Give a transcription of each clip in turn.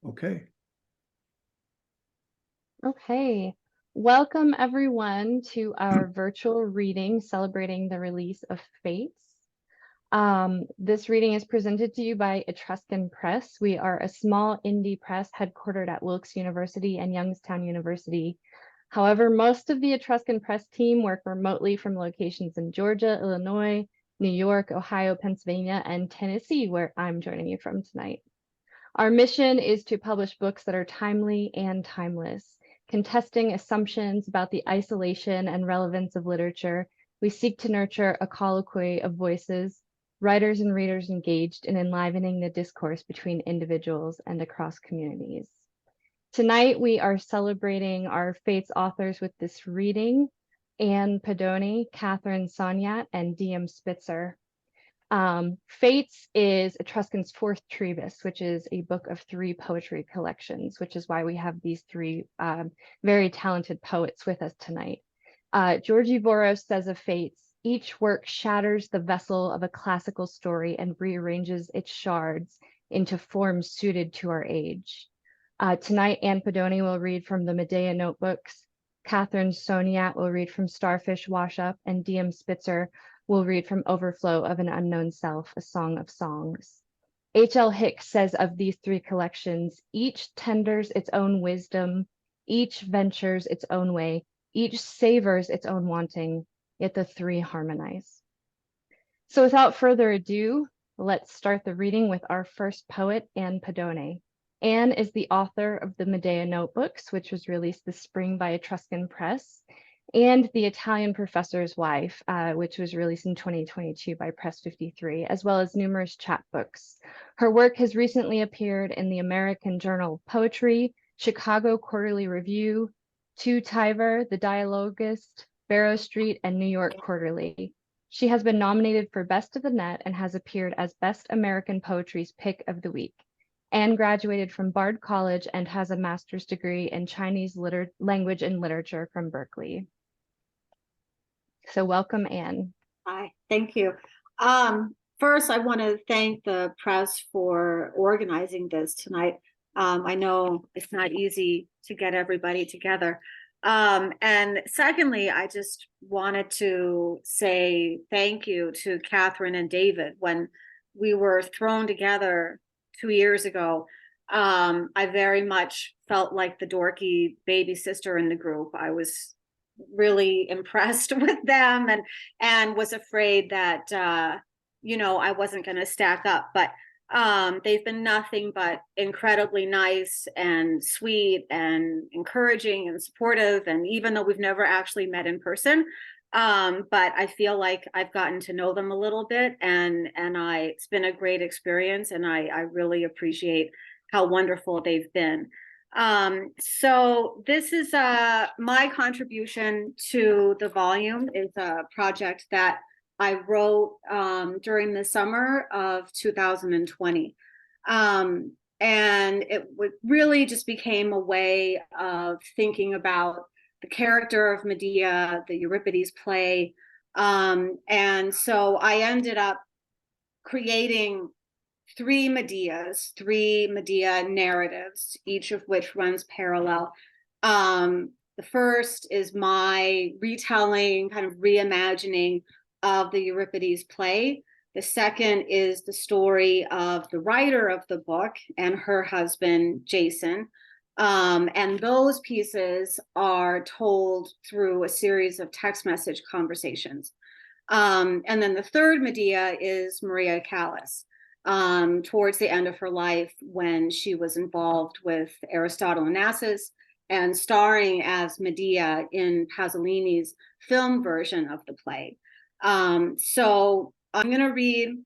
Okay. Okay, welcome everyone to our virtual reading celebrating the release of Fates. This reading is presented to you by Etruscan Press. We are a small indie press headquartered at Wilkes University and Youngstown University. However, most of the Etruscan Press team work remotely from locations in Georgia, Illinois, New York, Ohio, Pennsylvania, and Tennessee, where I'm joining you from tonight. Our mission is to publish books that are timely and timeless. Contesting assumptions about the isolation and relevance of literature, we seek to nurture a colloquy of voices, writers and readers engaged in enlivening the discourse between individuals and across communities. Tonight, we are celebrating our Fates authors with this reading, Anne Pedone, Katherine Soniat, and D.M. Spitzer. Fates is Etruscan's fourth Tribus, which is a book of 3 poetry collections, which is why we have these 3 very talented poets with us tonight. Georgi Voros says of Fates, each work shatters the vessel of a classical story and rearranges its shards into forms suited to our age. Tonight, Anne Pedone will read from the Medea notebooks, Katherine Soniat will read from Starfish Wash-Up, and D.M. Spitzer will read from Overflow of an Unknown Self, A Song of Songs. H.L. Hicks says of these 3 collections, each tenders its own wisdom, each ventures its own way, each savors its own wanting, yet the 3 harmonize. So without further ado, let's start the reading with our first poet, Anne Pedone. Anne is the author of the Medea Notebooks, which was released this spring by Etruscan Press, and The Italian Professor's Wife, which was released in 2022 by Press 53, as well as numerous chapbooks. Her work has recently appeared in the American Journal of Poetry, Chicago Quarterly Review, To Tiver, The Dialogist, Barrow Street, and New York Quarterly. She has been nominated for Best of the Net and has appeared as Best American Poetry's Pick of the Week. Anne graduated from Bard College and has a master's degree in Chinese language and literature from Berkeley. So welcome, Anne. Hi, thank you. First, I want to thank the press for organizing this tonight. I know it's not easy to get everybody together. And secondly, I just wanted to say thank you to Katherine and David. When we were thrown together 2 years ago, I very much felt like the dorky baby sister in the group. I really impressed with them and was afraid that I wasn't going to stack up, but they've been nothing but incredibly nice and sweet and encouraging and supportive. And even though we've never actually met in person, but I feel like I've gotten to know them a little bit, and it's been a great experience, and I really appreciate how wonderful they've been. So this is my contribution to the volume is a project that I wrote during the summer of 2020. And it really just became a way of thinking about the character of Medea, the Euripides play. And so I ended up creating 3 Medea narratives, each of which runs parallel. The first is my retelling, kind of reimagining of the Euripides play. The second is the story of the writer of the book and her husband, Jason. And those pieces are told through a series of text message conversations. And then the third Medea is Maria Callas. Towards the end of her life, when she was involved with Aristotle Onassis and starring as Medea in Pasolini's film version of the play. So I'm going to read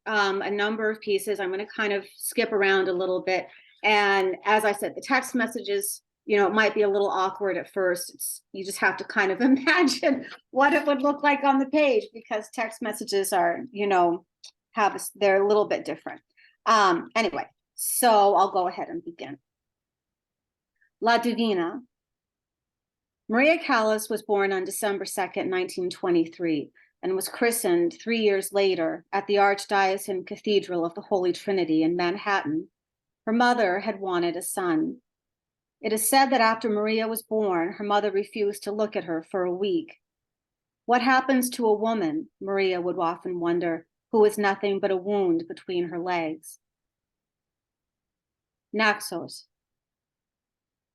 a number of pieces. I'm going to kind of skip around a little bit. And as I said, the text messages, it might be a little awkward at first. You just have to kind of imagine what it would look like on the page, because text messages are, they're a little bit different. Anyway, so I'll go ahead and begin. La Divina. Maria Callas was born on December 2nd, 1923, and was christened 3 years later at the Archdiocesan Cathedral of the Holy Trinity in Manhattan. Her mother had wanted a son. It is said that after Maria was born, her mother refused to look at her for a week. What happens to a woman, Maria would often wonder, who is nothing but a wound between her legs? Naxos.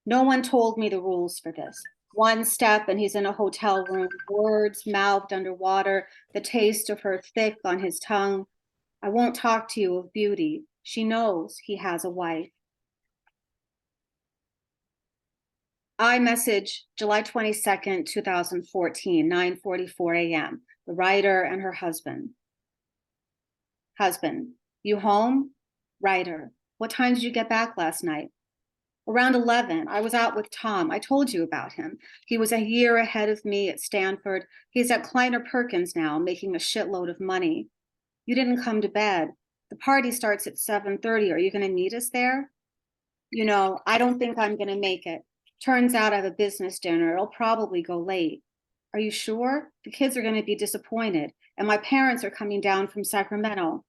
No one told me the rules for this. One step and he's in a hotel room, words mouthed underwater, the taste of her thick on his tongue. I won't talk to you of beauty. She knows he has a wife. iMessage, July 22nd, 2014, 9:44 a.m. The writer and her husband. Husband, you home? Writer, what time did you get back last night? Around 11, I was out with Tom. I told you about him. He was a year ahead of me at Stanford. He's at Kleiner Perkins now, making a shitload of money. You didn't come to bed. The party starts at 7:30. Are you going to meet us there? You know, I don't think I'm going to make it. Turns out I have a business dinner. It'll probably go late. Are you sure? The kids are going to be disappointed, and my parents are coming down from Sacramento.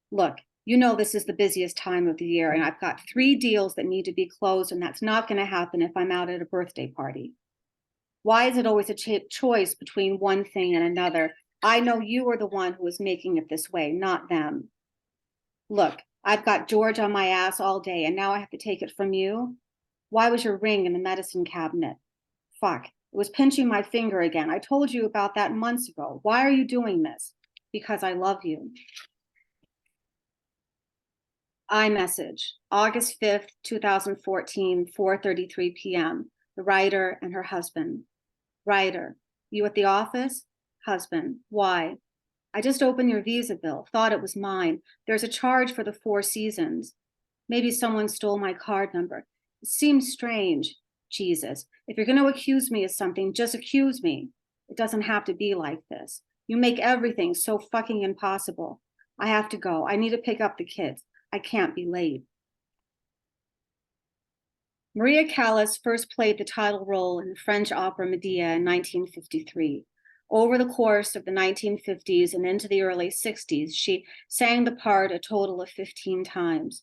Look, you know this is the busiest time of the year, and I've got 3 deals that need to be closed, and that's not going to happen if I'm out at a birthday party. Why is it always a choice between one thing and another? I know you are the one who is making it this way, not them. Look, I've got George on my ass all day, and now I have to take it from you? Why was your ring in the medicine cabinet? Fuck, it was pinching my finger again. I told you about that months ago. Why are you doing this? Because I love you. iMessage, August 5th, 2014, 4:33 p.m. The writer and her husband. Writer, you at the office? Husband, why? I just opened your visa bill, thought it was mine. There's a charge for the 4 seasons. Maybe someone stole my card number. It seems strange. Jesus, if you're going to accuse me of something, just accuse me. It doesn't have to be like this. You make everything so fucking impossible. I have to go. I need to pick up the kids. I can't be late. Maria Callas first played the title role in the French opera Medea in 1953. Over the course of the 1950s and into the early 60s, she sang the part a total of 15 times.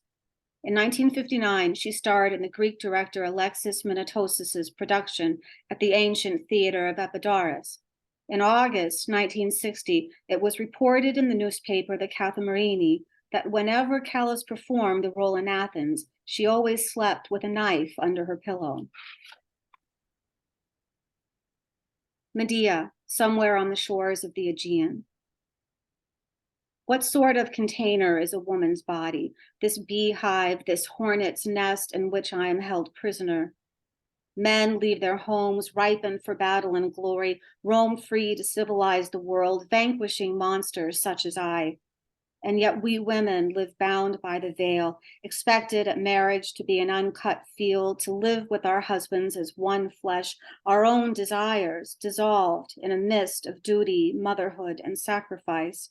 In 1959, she starred in the Greek director Alexis Minotosis's production at the ancient theater of Epidaurus. In August 1960, it was reported in the newspaper The Katharine that whenever Callas performed the role in Athens, she always slept with a knife under her pillow. Medea, somewhere on the shores of the Aegean. What sort of container is a woman's body, this beehive, this hornet's nest in which I am held prisoner? Men leave their homes, ripen for battle and glory, roam free to civilize the world, vanquishing monsters such as I. And yet we women live bound by the veil, expected at marriage to be an uncut field, to live with our husbands as one flesh, our own desires dissolved in a mist of duty, motherhood, and sacrifice.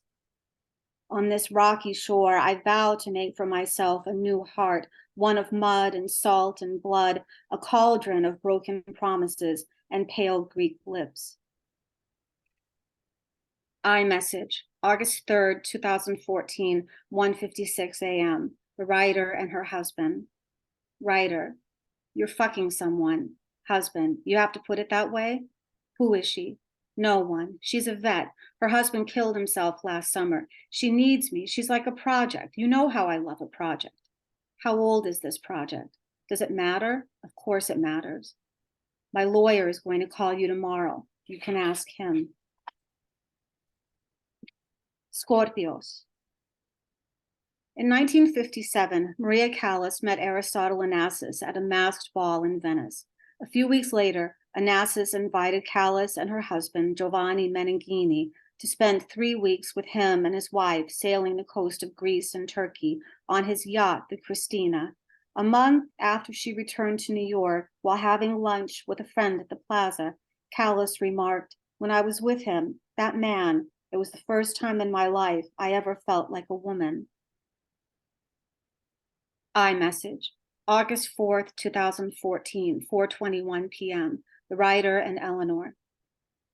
On this rocky shore, I vow to make for myself a new heart, one of mud and salt and blood, a cauldron of broken promises and pale Greek lips. iMessage, August 3rd, 2014, 1:56 a.m. The writer and her husband. Writer, you're fucking someone. Husband, you have to put it that way? Who is she? No one. She's a vet. Her husband killed himself last summer. She needs me. She's like a project. You know how I love a project. How old is this project? Does it matter? Of course it matters. My lawyer is going to call you tomorrow. You can ask him. Scorpios. In 1957, Maria Callas met Aristotle Onassis at a masked ball in Venice. A few weeks later, Onassis invited Callas and her husband, Giovanni Menenghini, to spend 3 weeks with him and his wife sailing the coast of Greece and Turkey on his yacht, the Christina. A month after she returned to New York, while having lunch with a friend at the plaza, Callas remarked, "When I was with him, that man, it was the first time in my life I ever felt like a woman." iMessage, August 4th, 2014, 4:21 p.m. The writer and Eleanor.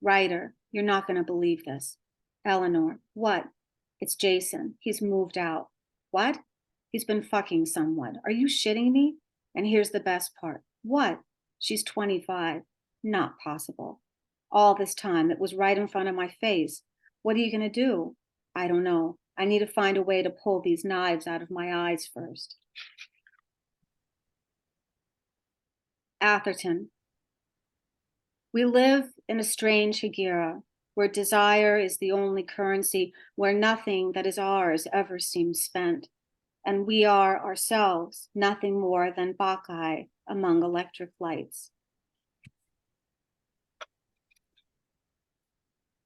Writer, you're not going to believe this. Eleanor, what? It's Jason. He's moved out. What? He's been fucking someone. Are you shitting me? And here's the best part. What? She's 25. Not possible. All this time, it was right in front of my face. What are you going to do? I don't know. I need to find a way to pull these knives out of my eyes first. Atherton. We live in a strange Hegira, where desire is the only currency, where nothing that is ours ever seems spent. And we are ourselves nothing more than Bacchae among electric lights.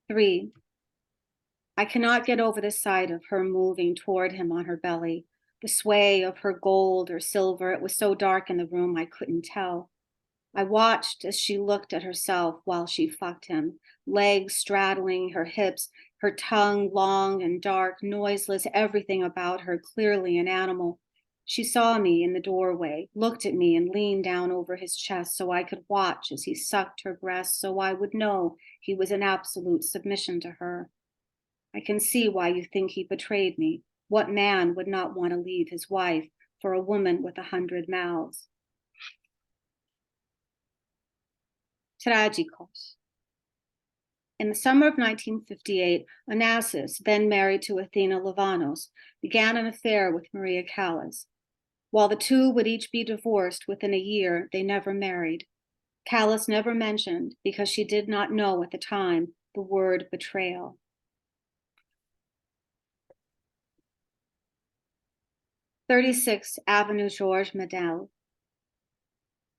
3. I cannot get over the sight of her moving toward him on her belly, the sway of her gold or silver. It was so dark in the room I couldn't tell. I watched as she looked at herself while she fucked him, legs straddling her hips, her tongue long and dark, noiseless, everything about her clearly an animal. She saw me in the doorway, looked at me, and leaned down over his chest so I could watch as he sucked her breast, so I would know he was in absolute submission to her. I can see why you think he betrayed me. What man would not want to leave his wife for a woman with 100 mouths? Tragicos. In the summer of 1958, Onassis, then married to Athena Lavanos, began an affair with Maria Callas. While the two would each be divorced within a year, they never married. Callas never mentioned, because she did not know at the time, the word betrayal. 36 Avenue Georges Medel.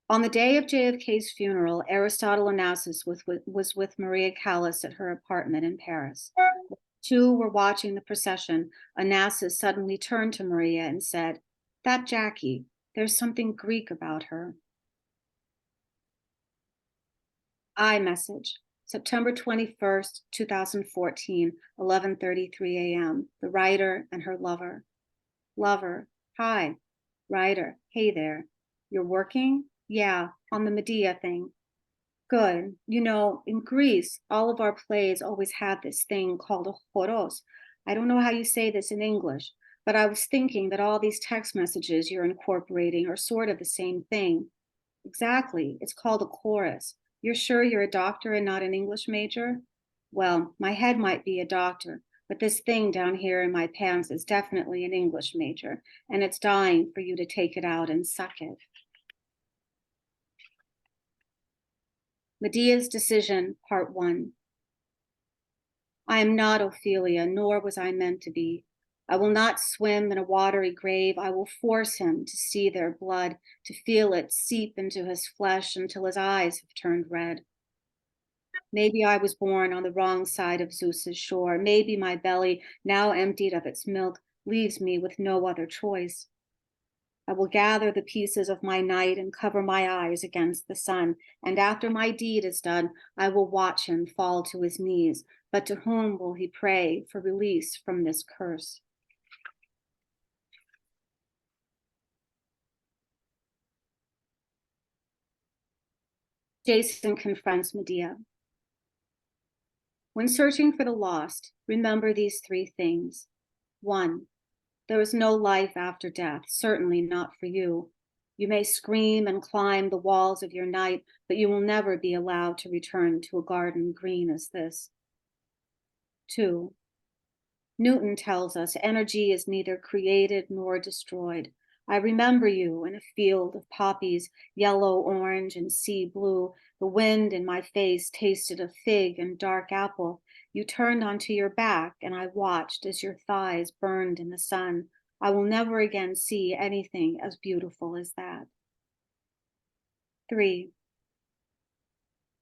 On the day of JFK's funeral, Aristotle Onassis was with Maria Callas at her apartment in Paris. The two were watching the procession. Onassis suddenly turned to Maria and said, "That Jackie, there's something Greek about her." iMessage, September 21st, 2014, 11:33 a.m. The writer and her lover. Lover, hi. Writer, hey there. You're working? Yeah, on the Medea thing. Good. You know, in Greece, all of our plays always had this thing called a choros. I don't know how you say this in English, but I was thinking that all these text messages you're incorporating are sort of the same thing. Exactly. It's called a chorus. You're sure you're a doctor and not an English major? Well, my head might be a doctor, but this thing down here in my pants is definitely an English major, and it's dying for you to take it out and suck it. Medea's Decision, Part 1. I am not Ophelia, nor was I meant to be. I will not swim in a watery grave. I will force him to see their blood, to feel it seep into his flesh until his eyes have turned red. Maybe I was born on the wrong side of Zeus's shore. Maybe my belly, now emptied of its milk, leaves me with no other choice. I will gather the pieces of my night and cover my eyes against the sun. And after my deed is done, I will watch him fall to his knees. But to whom will he pray for release from this curse? Jason confronts Medea. When searching for the lost, remember these 3 things. 1, there is no life after death, certainly not for you. You may scream and climb the walls of your night, but you will never be allowed to return to a garden green as this. 2, Newton tells us energy is neither created nor destroyed. I remember you in a field of poppies, yellow, orange, and sea blue. The wind in my face tasted of fig and dark apple. You turned onto your back, and I watched as your thighs burned in the sun. I will never again see anything as beautiful as that. 3,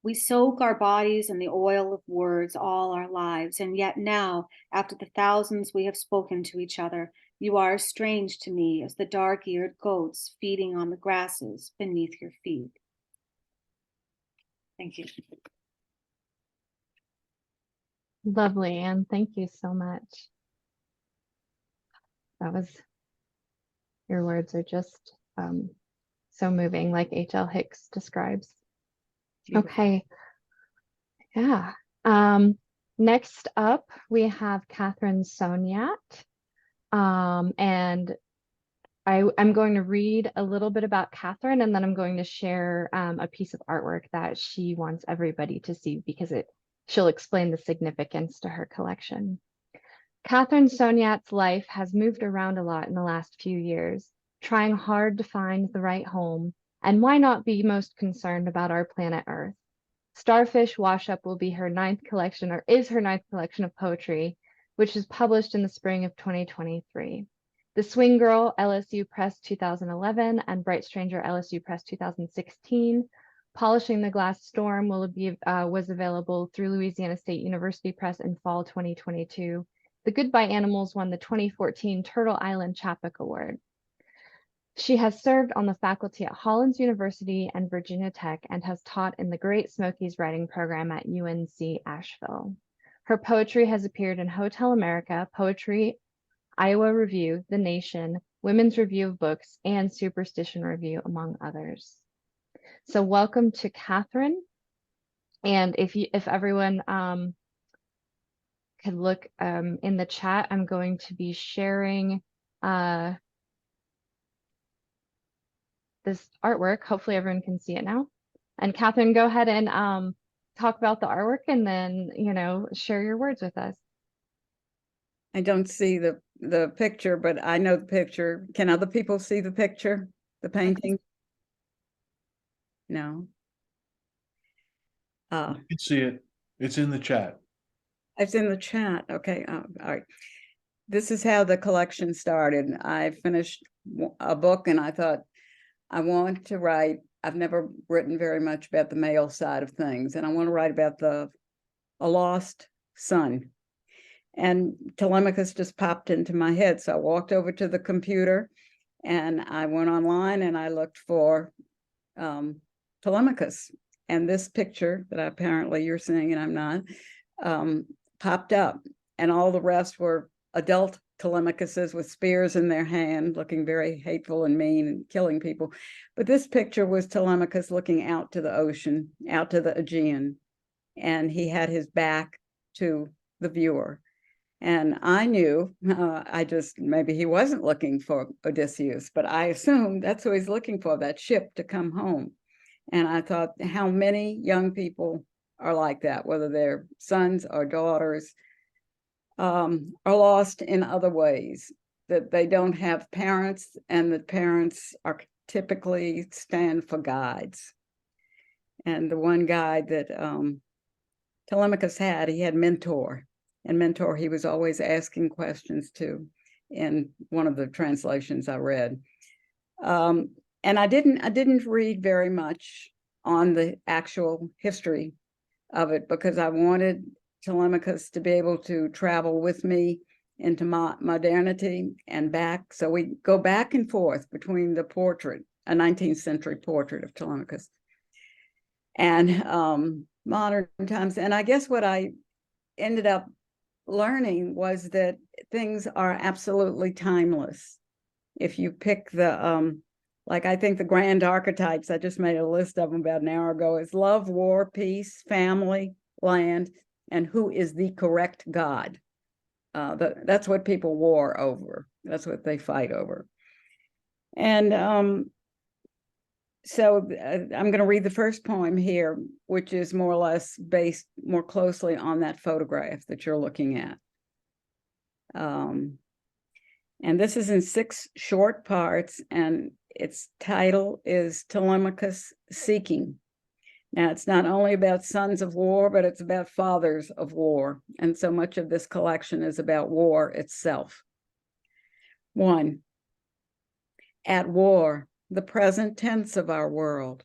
we soak our bodies in the oil of words all our lives, and yet now, after the thousands we have spoken to each other, you are as strange to me as the dark-eared goats feeding on the grasses beneath your feet. Thank you. Lovely, Anne. Thank you so much. Your words are just so moving, like H.L. Hicks describes. Okay. Yeah. Next up, we have Katherine Soniat. And I'm going to read a little bit about Katherine, and then I'm going to share a piece of artwork that she wants everybody to see because she'll explain the significance to her collection. Katherine Soniat's life has moved around a lot in the last few years, trying hard to find the right home, and why not be most concerned about our planet Earth? Starfish Wash-Up will be her ninth collection, or is her ninth collection of poetry, which is published in the spring of 2023. The Swing Girl, LSU Press 2011, and Bright Stranger, LSU Press 2016. Polishing the Glass Storm was available through Louisiana State University Press in fall 2022. The Goodbye Animals won the 2014 Turtle Island Chapbook Award. She has served on the faculty at Hollins University and Virginia Tech and has taught in the Great Smokies writing program at UNC Asheville. Her poetry has appeared in Hotel America, Poetry, Iowa Review, The Nation, Women's Review of Books, and Superstition Review, among others. So welcome to Katherine. And if everyone could look in the chat, I'm going to be sharing this artwork. Hopefully everyone can see it now. And Katherine, go ahead and talk about the artwork and then, share your words with us. I don't see the picture, but I know the picture. Can other people see the picture, the painting? No. You can see it. It's in the chat. It's in the chat. Okay. All right. This is how the collection started. I finished a book and I thought, I want to write. I've never written very much about the male side of things, and I want to write about a lost son. And Telemachus just popped into my head. So I walked over to the computer and I went online and I looked for Telemachus. And this picture that apparently you're seeing and I'm not, popped up. And all the rest were adult Telemachuses with spears in their hand, looking very hateful and mean and killing people. But this picture was Telemachus looking out to the ocean, out to the Aegean. And he had his back to the viewer. And I knew, maybe he wasn't looking for Odysseus, but I assumed that's who he's looking for, that ship to come home. And I thought how many young people are like that, whether they're sons or daughters, are lost in other ways, that they don't have parents and that parents are typically stand for guides. And the one guide that Telemachus had, he had Mentor. And Mentor, he was always asking questions to, in one of the translations I read. And I didn't read very much on the actual history of it because I wanted Telemachus to be able to travel with me into modernity and back. So we go back and forth between the portrait, a 19th century portrait of Telemachus, and modern times. And I guess what I ended up learning was that things are absolutely timeless. If you pick the, like I think the grand archetypes, I just made a list of them about an hour ago, is love, war, peace, family, land, and who is the correct God. That's what people war over. That's what they fight over. And so I'm going to read the first poem here, which is more or less based more closely on that photograph that you're looking at. And this is in 6 short parts, and its title is Telemachus Seeking. Now, it's not only about sons of war, but it's about fathers of war. And so much of this collection is about war itself. 1. At war, the present tense of our world,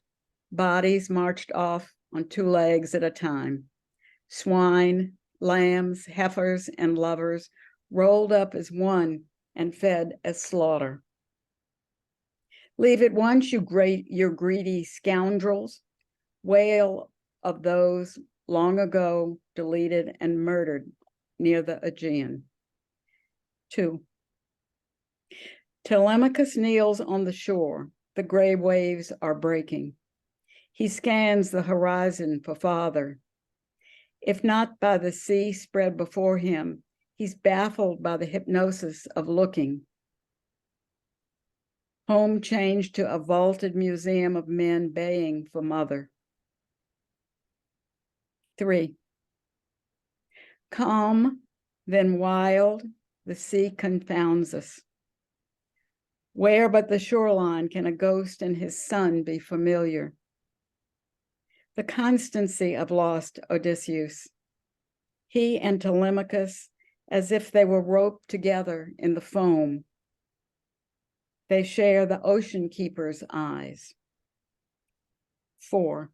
bodies marched off on 2 legs at a time. Swine, lambs, heifers, and lovers rolled up as one and fed as slaughter. Leave at once, your greedy scoundrels, wail of those long ago deleted and murdered near the Aegean. 2. Telemachus kneels on the shore. The gray waves are breaking. He scans the horizon for father. If not by the sea spread before him, he's baffled by the hypnosis of looking. Home changed to a vaulted museum of men baying for mother. 3. Calm, then wild, the sea confounds us. Where but the shoreline can a ghost and his son be familiar? The constancy of lost Odysseus. He and Telemachus, as if they were roped together in the foam. They share the ocean keeper's eyes. 4.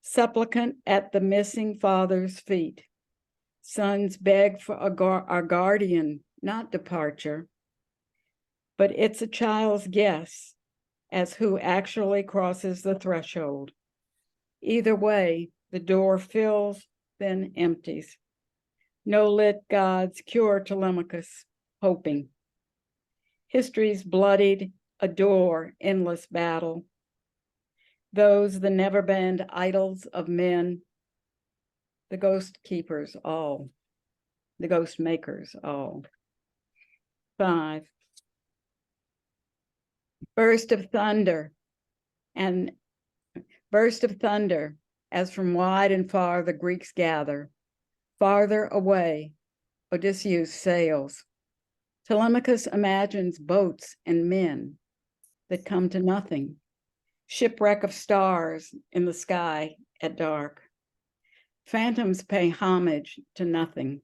Supplicant at the missing father's feet. Sons beg for our guardian, not departure, but it's a child's guess as who actually crosses the threshold. Either way, the door fills, then empties. No lit gods cure Telemachus, hoping. History's bloodied, adore endless battle. Those the never-banned idols of men, the ghost keepers all, the ghost makers all. 5. Burst of thunder, as from wide and far the Greeks gather. Farther away, Odysseus sails. Telemachus imagines boats and men that come to nothing. Shipwreck of stars in the sky at dark. Phantoms pay homage to nothing.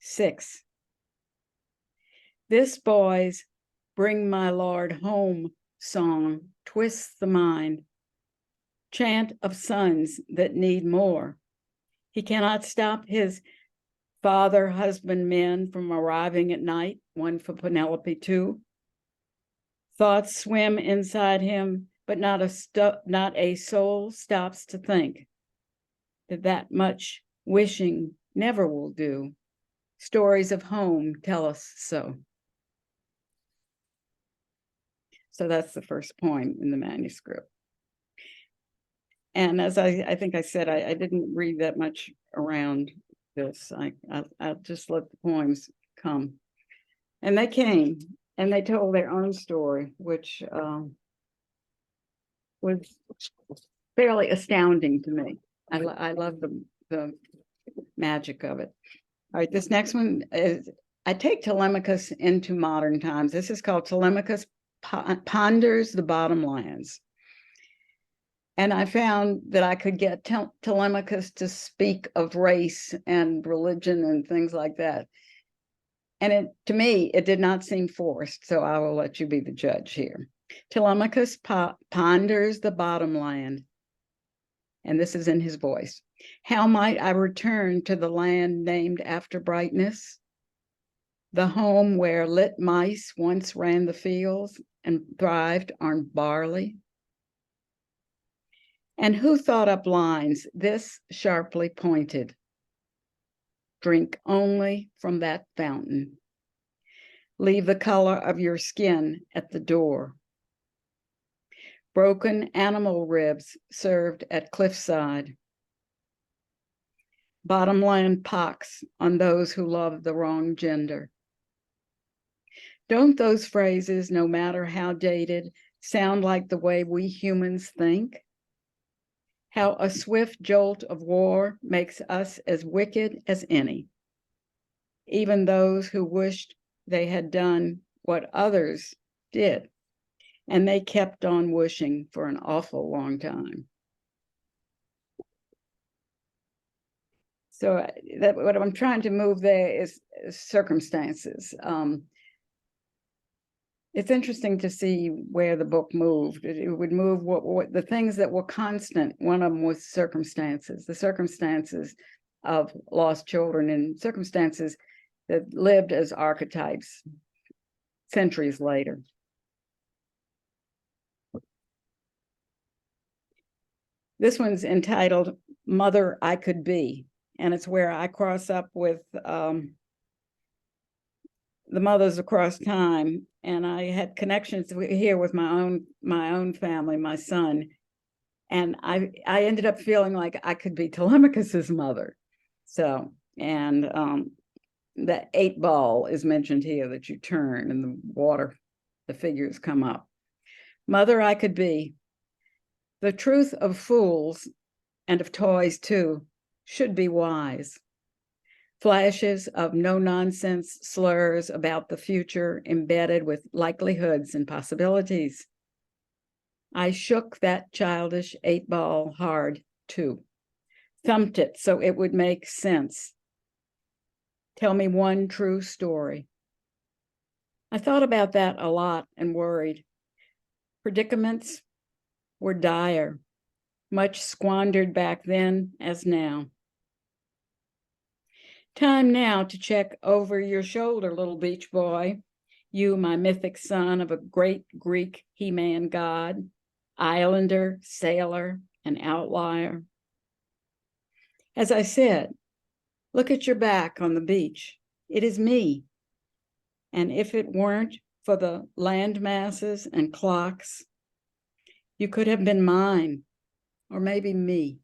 6. This boy's Bring My Lord Home song twists the mind. Chant of sons that need more. He cannot stop his father, husband, men from arriving at night, one for Penelope too. Thoughts swim inside him, but not a soul stops to think that much wishing never will do. Stories of home tell us so. So that's the first poem in the manuscript. And as I think I said, I didn't read that much around this. I'll just let the poems come. And they came, and they told their own story, which was fairly astounding to me. I love the magic of it. All right, this next one is, I take Telemachus into modern times. This is called Telemachus Ponders the Bottomlands. And I found that I could get Telemachus to speak of race and religion and things like that. And to me, it did not seem forced, so I will let you be the judge here. Telemachus ponders the bottomland, and this is in his voice. How might I return to the land named after brightness, the home where lit mice once ran the fields and thrived on barley? And who thought up lines this sharply pointed? Drink only from that fountain. Leave the color of your skin at the door. Broken animal ribs served at cliffside. Bottomland pox on those who love the wrong gender. Don't those phrases, no matter how dated, sound like the way we humans think? How a swift jolt of war makes us as wicked as any, even those who wished they had done what others did, and they kept on wishing for an awful long time. So what I'm trying to move there is circumstances. It's interesting to see where the book moved. It would move what the things that were constant. One of them was circumstances, the circumstances of lost children and circumstances that lived as archetypes centuries later. This one's entitled Mother I Could Be, and it's where I cross up with the mothers across time, and I had connections here with my own family, my son, and I ended up feeling like I could be Telemachus's mother. So, and the 8 ball is mentioned here that you turn and the water, the figures come up. Mother I could be. The truth of fools, and of toys too, should be wise. Flashes of no-nonsense slurs about the future embedded with likelihoods and possibilities. I shook that childish 8 ball hard too, thumped it so it would make sense. Tell me one true story. I thought about that a lot and worried. Predicaments were dire, much squandered back then as now. Time now to check over your shoulder, little beach boy. You, my mythic son of a great Greek he-man god, islander, sailor, and outlier. As I said, look at your back on the beach. It is me. And if it weren't for the land masses and clocks, you could have been mine, or maybe me.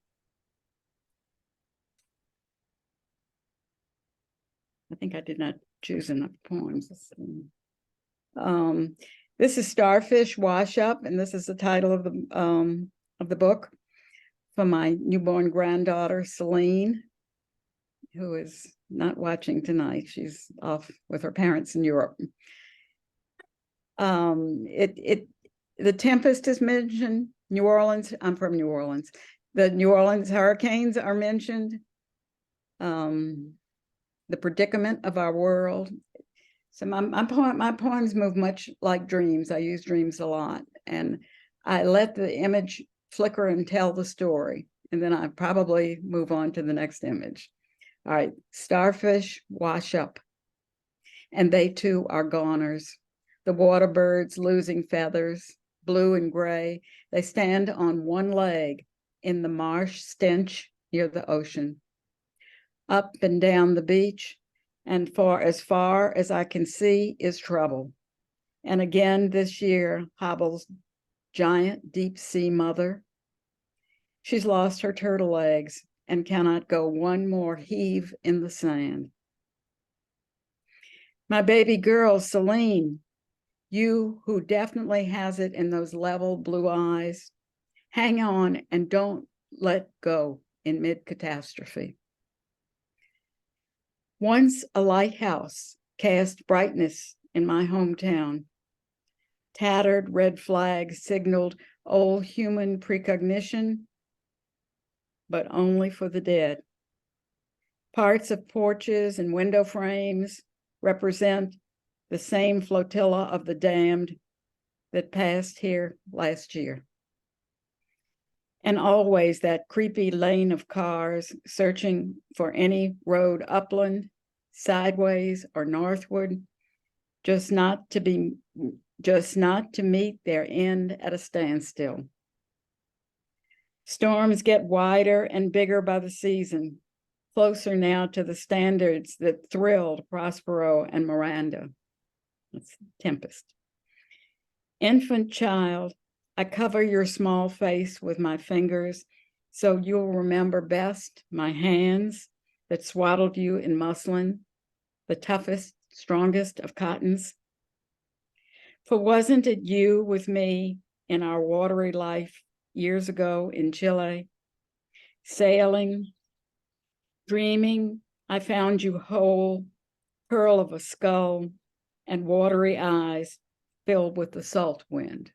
I think I did not choose enough poems. This is Starfish Wash-Up, and this is the title of the book for my newborn granddaughter, Celine, who is not watching tonight. She's off with her parents in Europe. The tempest is mentioned. New Orleans, I'm from New Orleans. The New Orleans hurricanes are mentioned. The predicament of our world. So my poems move much like dreams. I use dreams a lot. And I let the image flicker and tell the story. And then I probably move on to the next image. All right, Starfish Wash-Up. And they too are goners. The water birds losing feathers, blue and gray. They stand on one leg in the marsh stench near the ocean. Up and down the beach, and far as I can see is trouble. And again this year hobbles giant deep sea mother. She's lost her turtle legs and cannot go one more heave in the sand. My baby girl, Celine, you who definitely has it in those level blue eyes, hang on and don't let go in mid-catastrophe. Once a lighthouse cast brightness in my hometown. Tattered red flags signaled old human precognition, but only for the dead. Parts of porches and window frames represent the same flotilla of the damned that passed here last year. And always that creepy lane of cars searching for any road upland, sideways or northward, just not to meet their end at a standstill. Storms get wider and bigger by the season, closer now to the standards that thrilled Prospero and Miranda. That's Tempest. Infant child, I cover your small face with my fingers so you'll remember best my hands that swaddled you in muslin, the toughest, strongest of cottons. For wasn't it you with me in our watery life years ago in Chile, sailing, dreaming, I found you whole, pearl of a skull, and watery eyes filled with the salt wind.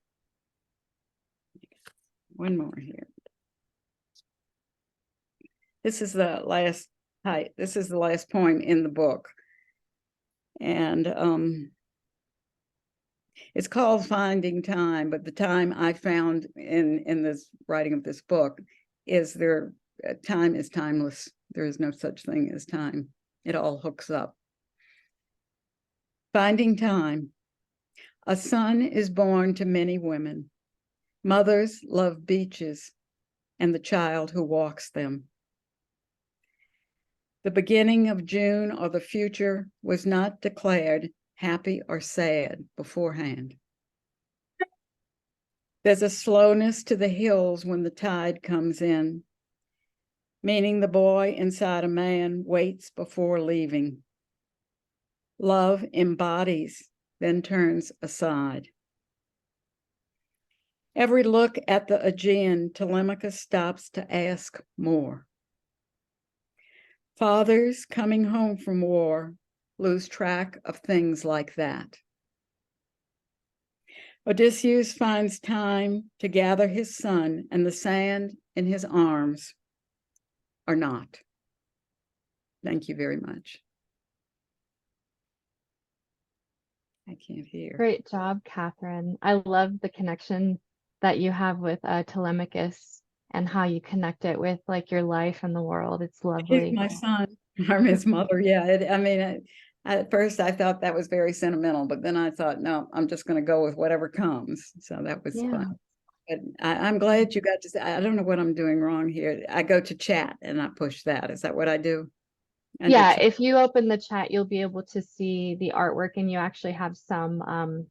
One more here. This is the last poem in the book. And it's called Finding Time, but the time I found in this writing of this book is time is timeless. There is no such thing as time. It all hooks up. Finding time. A son is born to many women. Mothers love beaches and the child who walks them. The beginning of June or the future was not declared happy or sad beforehand. There's a slowness to the hills when the tide comes in, meaning the boy inside a man waits before leaving. Love embodies, then turns aside. Every look at the Aegean, Telemachus stops to ask more. Fathers coming home from war lose track of things like that. Odysseus finds time to gather his son, and the sand in his arms are not. Thank you very much. I can't hear. Great job, Catherine. I love the connection that you have with Telemachus and how you connect it with like your life and the world. It's He's lovely. my son. I'm his mother. Yeah, at first I thought that was very sentimental, but then I thought, no, I'm just going to go with whatever comes. So that was Yeah. fun. But I'm glad you got to say, I don't know what I'm doing wrong here. I go to chat and I push that. Is that what I do? Under Yeah, chat. if you open the chat, you'll be able to see the artwork, and you actually have some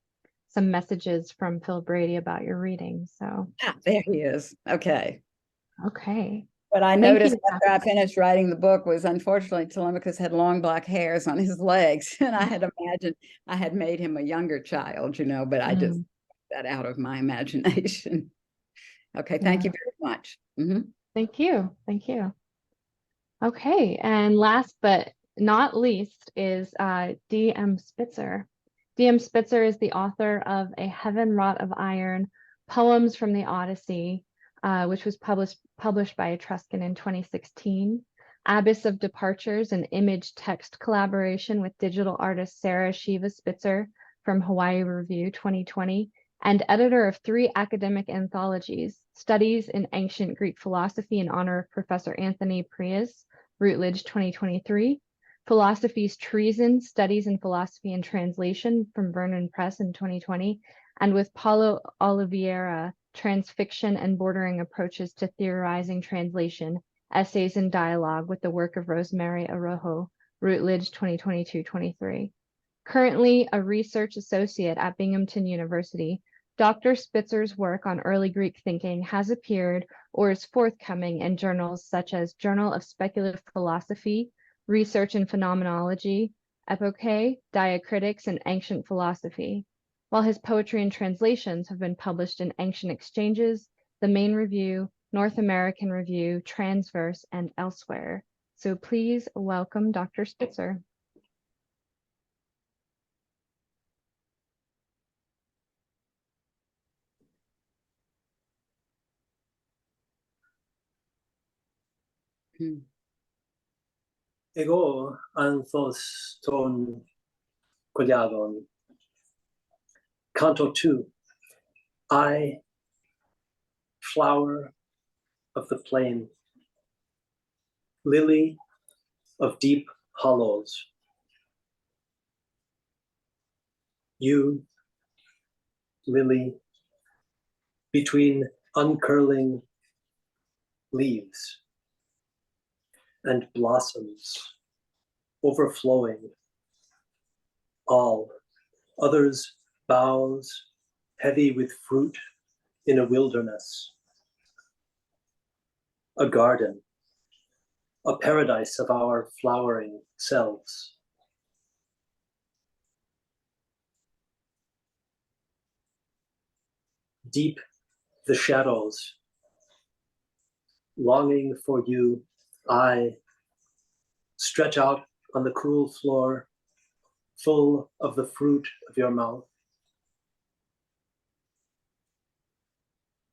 messages from Phil Brady about your reading. So, There he is. Okay. okay. What I Thank noticed you, after I finished writing the book was, unfortunately, Telemachus had long black hairs on his legs. And I had imagined I had made him a younger child, but I just that out of my imagination. Okay, thank you very much. Thank you. Thank you. Okay, and last but not least is D.M. Spitzer. D.M. Spitzer is the author of A Heaven Wrought of Iron, Poems from the Odyssey, which was published by Etruscan in 2016. Abyss of Departures, an image text collaboration with digital artist Sarah Shiva Spitzer from Hawaii Review 2020, and editor of 3 academic anthologies, Studies in Ancient Greek Philosophy in honor of Professor Anthony Prius, Routledge 2023, Philosophy's Treason, Studies in Philosophy and Translation from Vernon Press in 2020, and with Paulo Oliveira, Transfiction and Bordering Approaches to Theorizing Translation, Essays in Dialogue with the Work of Rosemary Arrojo, Routledge 2022-23. Currently a research associate at Binghamton University, Dr. Spitzer's work on early Greek thinking has appeared or is forthcoming in journals such as Journal of Speculative Philosophy, Research in Phenomenology, Epoche, Diacritics, and Ancient Philosophy, while his poetry and translations have been published in Ancient Exchanges, The Main Review, North American Review, Transverse, and elsewhere. So please welcome Dr. Spitzer. Εγώ άνθος των κολιάδων. Canto 2. I, flower of the plain, lily of deep hollows. You, lily, between uncurling leaves and blossoms, overflowing, all, others boughs, heavy with fruit in a wilderness, a garden, a paradise of our flowering selves. Deep the shadows, longing for you, I stretch out on the cool floor, full of the fruit of your mouth.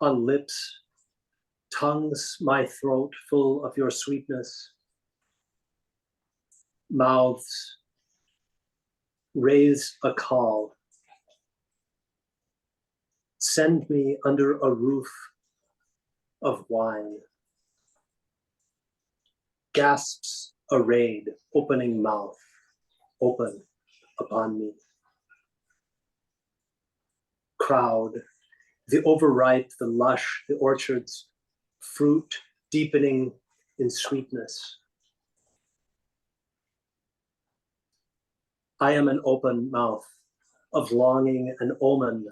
On lips, tongues my throat full of your sweetness. Mouths, raise a call. Send me under a roof of wine. Gasps arrayed, opening mouth, open upon me. Crowd, the overripe, the lush, the orchards, fruit deepening in sweetness. I am an open mouth of longing, an omen,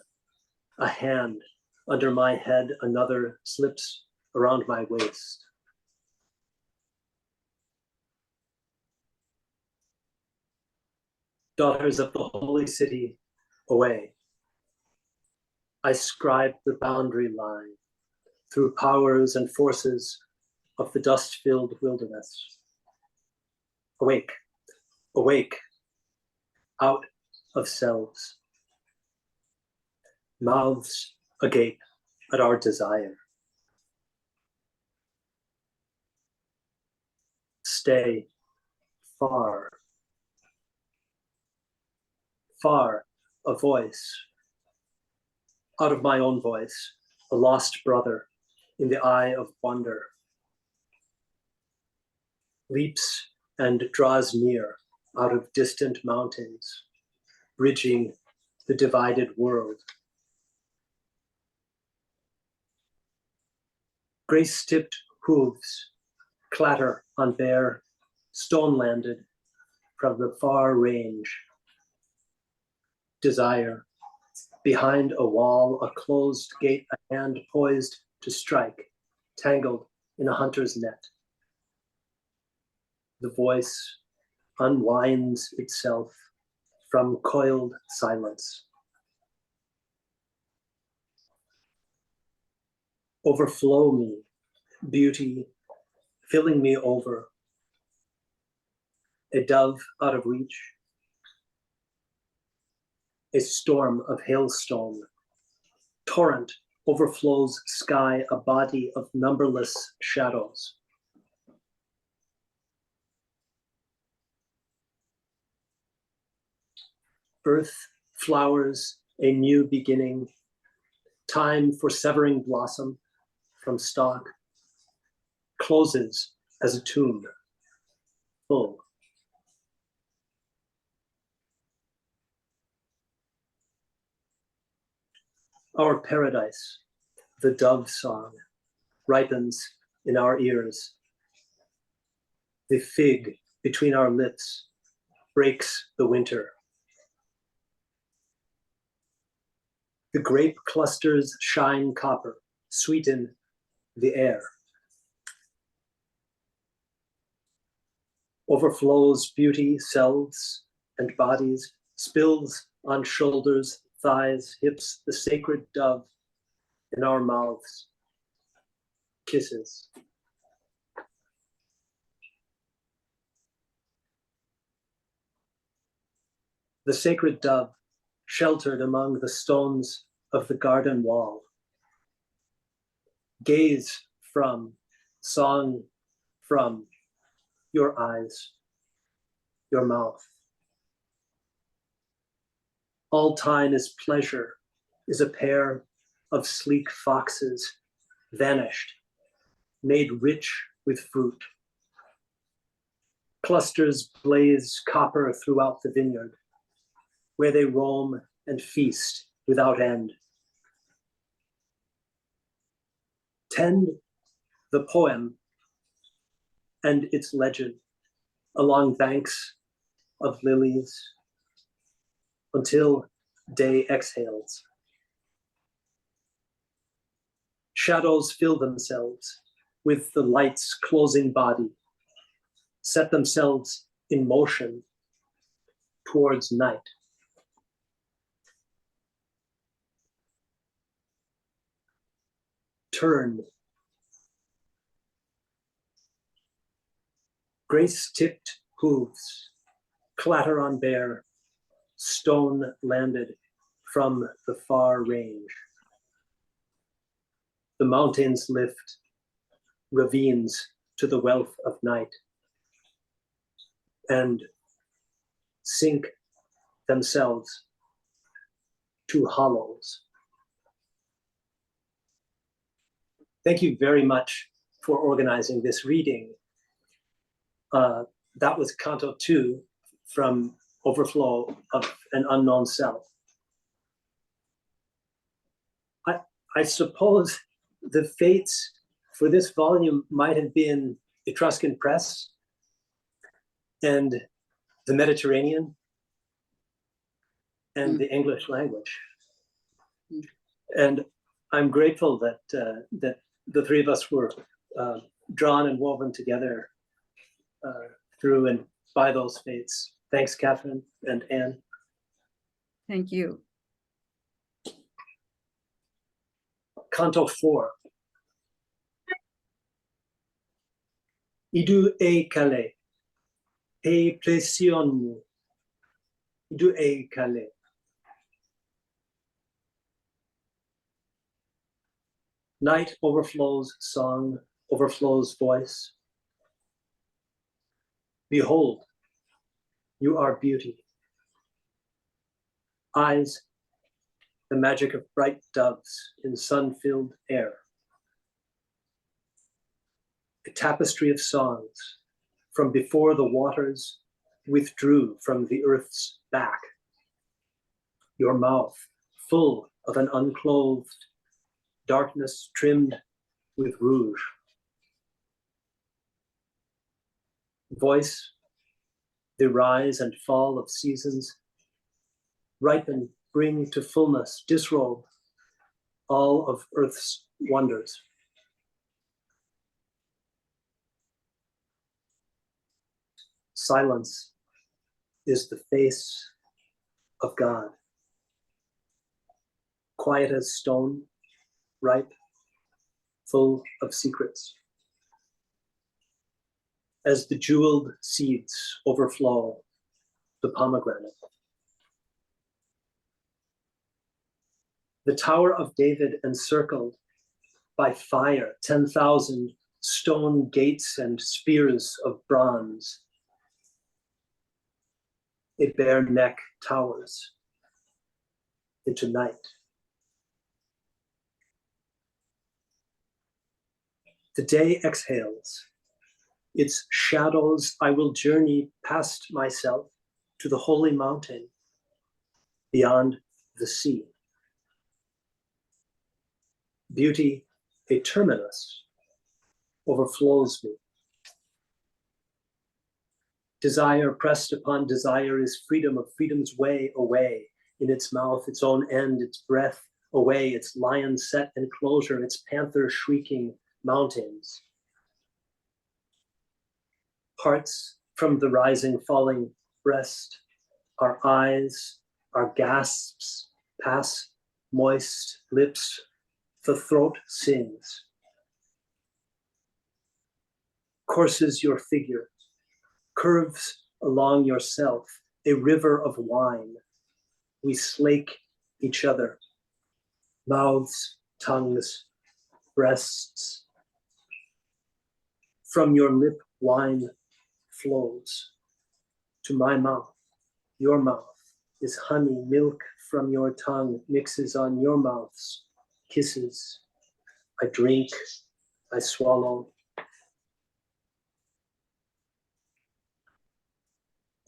a hand under my head, another slips around my waist. daughters of the holy city, away. I scribe the boundary line through powers and forces of the dust-filled wilderness. Awake, awake, out of selves, mouths agape at our desire. Stay far, far, a voice, out of my own voice, a lost brother in the eye of wonder, leaps and draws near out of distant mountains, bridging the divided world. Grace-tipped hooves clatter on bare, stone-landed from the far range. Desire, behind a wall, a closed gate, a hand poised to strike, tangled in a hunter's net. The voice unwinds itself from coiled silence. Overflow me, beauty, filling me over. A dove out of reach. A storm of hailstone. Torrent overflows sky, a body of numberless shadows. Earth flowers a new beginning, time for severing blossom from stalk, closes as a tomb, full. Our paradise, the dove song, ripens in our ears. The fig between our lips breaks the winter. The grape clusters shine copper, sweeten the air. Overflows beauty, selves and bodies, spills on shoulders, thighs, hips, the sacred dove in our mouths, kisses. The sacred dove sheltered among the stones of the garden wall. Gaze from, song from your eyes, your mouth. All time is pleasure, is a pair of sleek foxes, vanished, made rich with fruit. Clusters blaze copper throughout the vineyard, where they roam and feast without end. Tend the poem and its legend along banks of lilies until day exhales. Shadows fill themselves with the light's closing body, set themselves in motion towards night. Turn. Grace-tipped hooves clatter on bare, stone landed from the far range. The mountains lift, ravines to the wealth of night, and sink themselves to hollows. Thank you very much for organizing this reading. That was Canto 2 from Overflow of an Unknown Self. I suppose the fates for this volume might have been Etruscan press and the Mediterranean and the English language. And I'm grateful that that the three of us were drawn and woven together through and by those fates. Thanks, Katherine and Anne. Thank you. Canto 4. Idu e kale, pe presionmu. Idu e kale. Night overflows song, overflows voice. Behold, you are beauty. Eyes, the magic of bright doves in sun-filled air. A tapestry of songs from before the waters withdrew from the earth's back. Your mouth full of an unclothed darkness trimmed with rouge. Voice, the rise and fall of seasons, ripen, bring to fullness, disrobe all of earth's wonders. Silence is the face of God. Quiet as stone, ripe, full of secrets. As the jeweled seeds overflow the pomegranate. The Tower of David encircled by fire, 10,000 stone gates and spears of bronze. A bare neck towers into night. The day exhales. Its shadows I will journey past myself to the holy mountain beyond the sea. Beauty, a terminus, overflows me. Desire pressed upon desire is freedom of freedom's way away. In its mouth, its own end, its breath away, its lion set enclosure, its panther shrieking mountains. Hearts from the rising, falling breast, our eyes, our gasps pass moist lips, the throat sings. Courses your figure, curves along yourself, a river of wine. We slake each other, mouths, tongues, breasts. From your lip, wine flows to my mouth. Your mouth is honey, milk from your tongue mixes on your mouths, kisses. I drink, I swallow.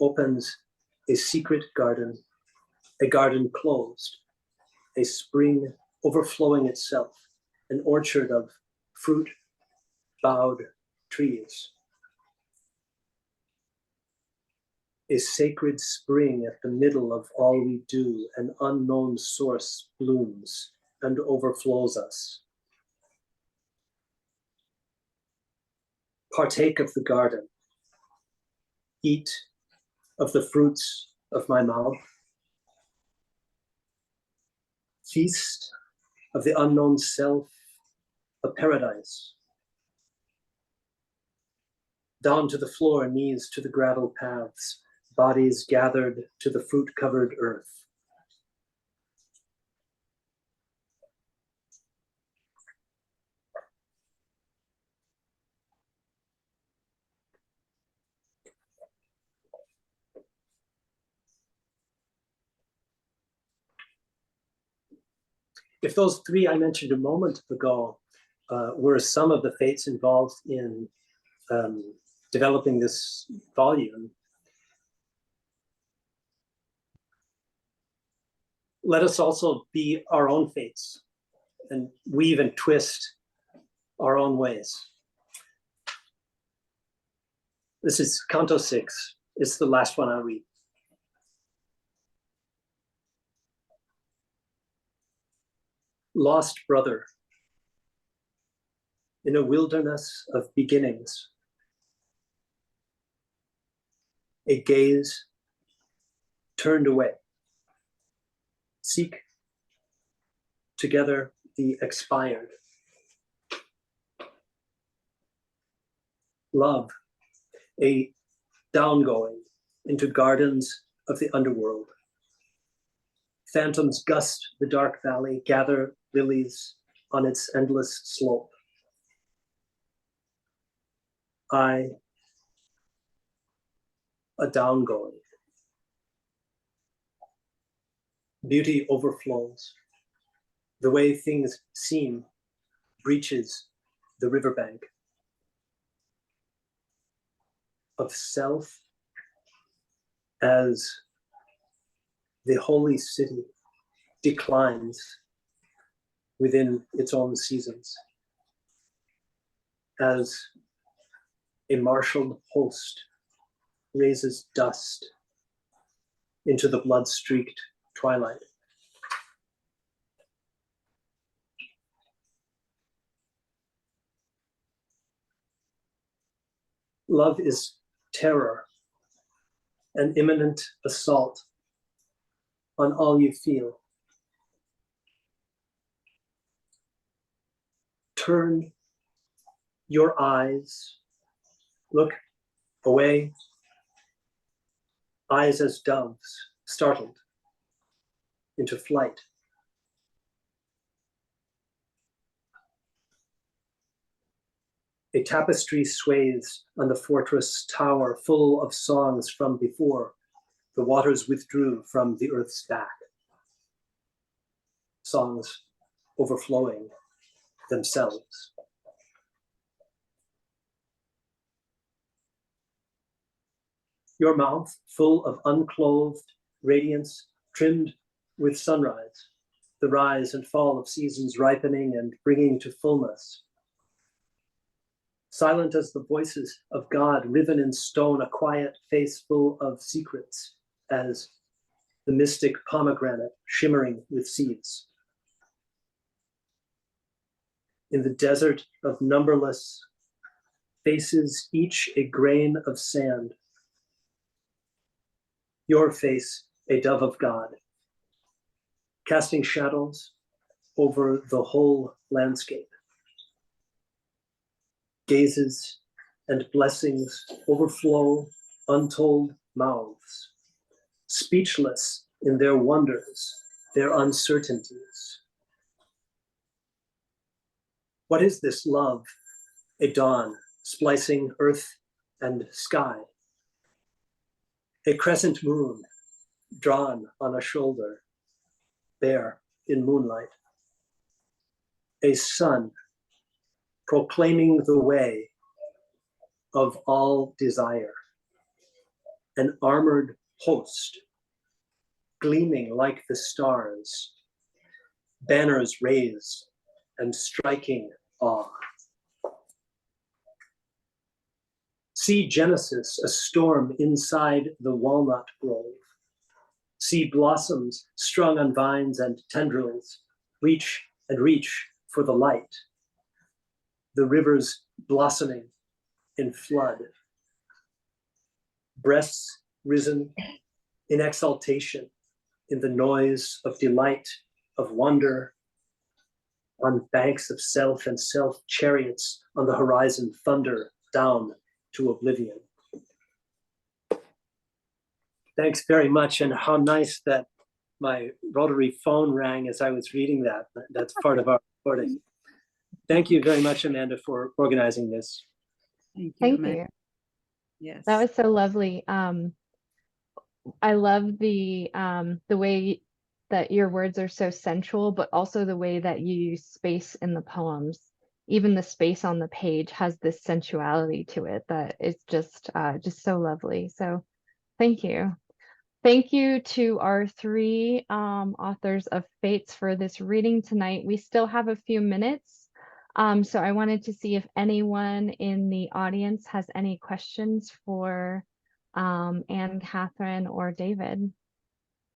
Opens a secret garden, a garden closed, a spring overflowing itself, an orchard of fruit bowed trees. A sacred spring at the middle of all we do, an unknown source blooms and overflows us. Partake of the garden. Eat of the fruits of my mouth. Feast of the unknown self, a paradise. Down to the floor, knees to the gravel paths, bodies gathered to the fruit-covered earth. If those three I mentioned a moment ago were some of the fates involved in developing this volume, let us also be our own fates and weave and twist our own ways. This is Canto 6. It's the last one I'll read. Lost brother, in a wilderness of beginnings, a gaze turned away. Seek together the expired. Love, a downgoing into gardens of the underworld. Phantoms gust the dark valley, gather lilies on its endless slope. I, a downgoing. Beauty overflows. The way things seem breaches the riverbank. Of self as the holy city declines within its own seasons. As a marshaled host raises dust into the blood-streaked twilight. Love is terror, an imminent assault on all you feel. Turn your eyes, look away, eyes as doves, startled into flight. A tapestry sways on the fortress tower, full of songs from before the waters withdrew from the earth's back. Songs overflowing themselves. Your mouth full of unclothed radiance, trimmed with sunrise, the rise and fall of seasons ripening and bringing to fullness. Silent as the voices of God, riven in stone, a quiet face full of secrets, as the mystic pomegranate shimmering with seeds. In the desert of numberless faces, each a grain of sand. Your face, a dove of God, casting shadows over the whole landscape. Gazes and blessings overflow untold mouths, speechless in their wonders, their uncertainties. What is this love? A dawn splicing earth and sky. A crescent moon drawn on a shoulder, bare in moonlight. A sun proclaiming the way of all desire. An armored host gleaming like the stars, banners raised and striking awe. See Genesis, a storm inside the walnut grove. See blossoms strung on vines and tendrils, reach and reach for the light. The rivers blossoming in flood. Breasts risen in exaltation, in the noise of delight, of wonder, on banks of self and self chariots on the horizon thunder down to oblivion. Thanks very much, and how nice that my rotary phone rang as I was reading that. That's part of our recording. Thank you very much, Amanda, for organizing this. Thank Amanda. you. Yes. That was so lovely. I love the way that your words are so sensual, but also the way that you use space in the poems. Even the space on the page has this sensuality to it that is just so lovely. So thank you. Thank you to our three authors of Fates for this reading tonight. We still have a few minutes. So I wanted to see if anyone in the audience has any questions for Anne, Katherine, or David.